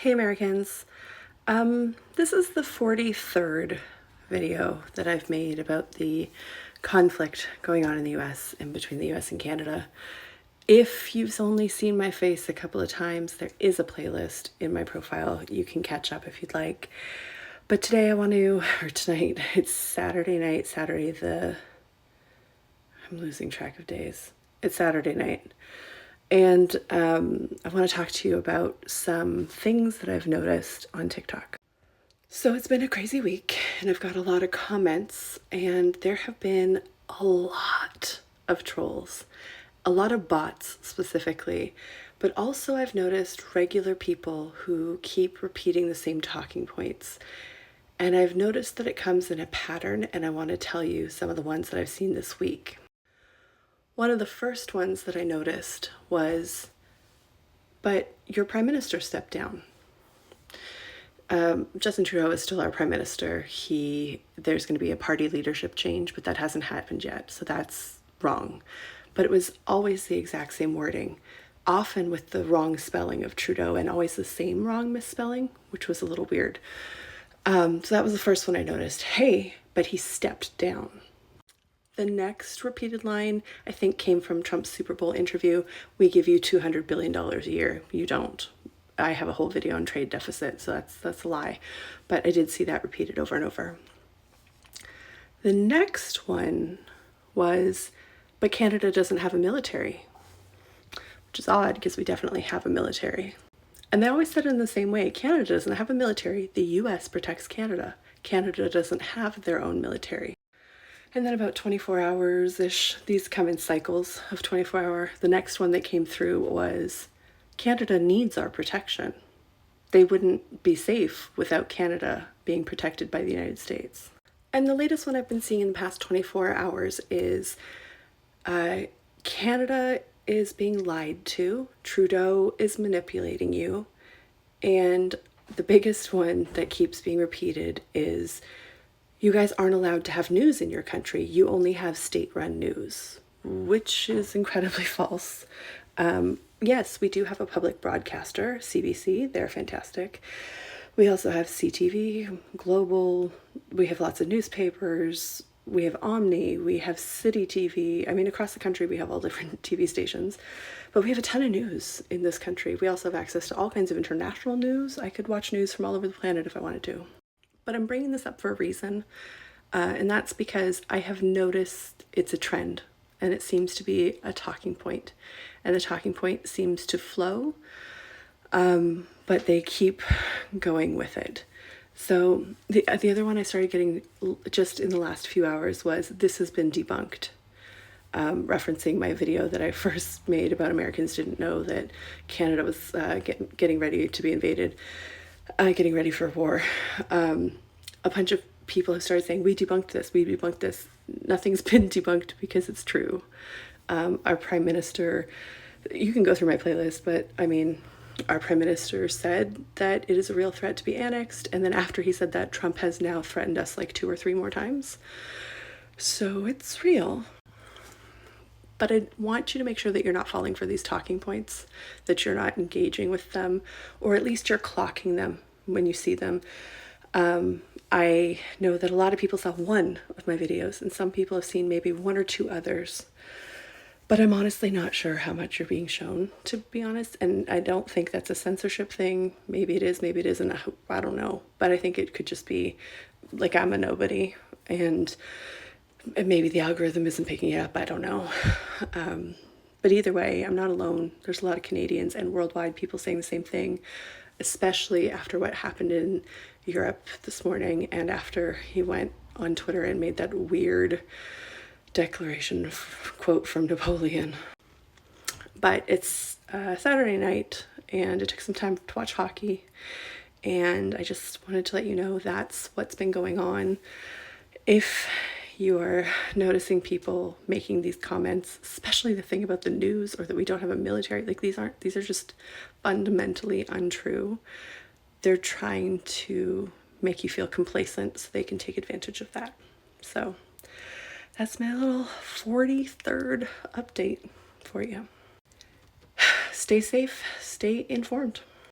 Hey Americans, this is the 43rd video that I've made about the conflict going on in the US and between the US and Canada. If you've only seen my face a couple of times, there is a playlist in my profile. You can catch up if you'd like. But today tonight, it's Saturday night, I'm losing track of days. It's Saturday night. And I want to talk to you about some things that I've noticed on TikTok. So it's been a crazy week and I've got a lot of comments, and there have been a lot of trolls, a lot of bots specifically, but also I've noticed regular people who keep repeating the same talking points. And I've noticed that it comes in a pattern, and I want to tell you some of the ones that I've seen this week. One of the first ones that I noticed was, but your prime minister stepped down. Justin Trudeau is still our prime minister. There's going to be a party leadership change, but that hasn't happened yet, so that's wrong. But it was always the exact same wording, often with the wrong spelling of Trudeau and always the same wrong misspelling, which was a little weird. So that was the first one I noticed. Hey, but he stepped down. The next repeated line, I think, came from Trump's Super Bowl interview. We give you $200 billion a year. You don't. I have a whole video on trade deficit, so that's a lie. But I did see that repeated over and over. The next one was, but Canada doesn't have a military, which is odd because we definitely have a military. And they always said it in the same way. Canada doesn't have a military. The US protects Canada. Canada doesn't have their own military. And then about 24 hours-ish, these come in cycles of 24 hour. The next one that came through was, Canada needs our protection. They wouldn't be safe without Canada being protected by the United States. And the latest one I've been seeing in the past 24 hours is Canada is being lied to. Trudeau is manipulating you. And the biggest one that keeps being repeated is, you guys aren't allowed to have news in your country. You only have state-run news, which is incredibly false. Yes, we do have a public broadcaster, CBC. They're fantastic. We also have CTV, Global. We have lots of newspapers. We have Omni. We have City TV. I mean, across the country, we have all different TV stations. But we have a ton of news in this country. We also have access to all kinds of international news. I could watch news from all over the planet if I wanted to. But I'm bringing this up for a reason, and that's because I have noticed it's a trend, and it seems to be a talking point, and the talking point seems to flow, but they keep going with it. So the other one I started getting just in the last few hours was, this has been debunked, referencing my video that I first made about Americans didn't know that Canada was getting ready to be invaded. Getting ready for war. A bunch of people have started saying, we debunked this. Nothing's been debunked because it's true. Our prime minister, you can go through my playlist, but I mean, our prime minister said that it is a real threat to be annexed. And then after he said that, Trump has now threatened us like 2 or 3 more times. So it's real. But I want you to make sure that you're not falling for these talking points, that you're not engaging with them, or at least you're clocking them when you see them. I know that a lot of people saw one of my videos, and some people have seen maybe 1 or 2 others. But I'm honestly not sure how much you're being shown, to be honest. And I don't think that's a censorship thing. Maybe it is, maybe it isn't. I don't know. But I think it could just be like, I'm a nobody, and maybe the algorithm isn't picking it up. I don't know. But either way, I'm not alone. There's a lot of Canadians and worldwide people saying the same thing, especially after what happened in Europe this morning, and after he went on Twitter and made that weird declaration quote from Napoleon. But it's Saturday night, and it took some time to watch hockey, and I just wanted to let you know that's what's been going on. If you are noticing people making these comments, especially the thing about the news or that we don't have a military, like these are just fundamentally untrue. They're trying to make you feel complacent so they can take advantage of that. So that's my little 43rd update for you. Stay safe, stay informed.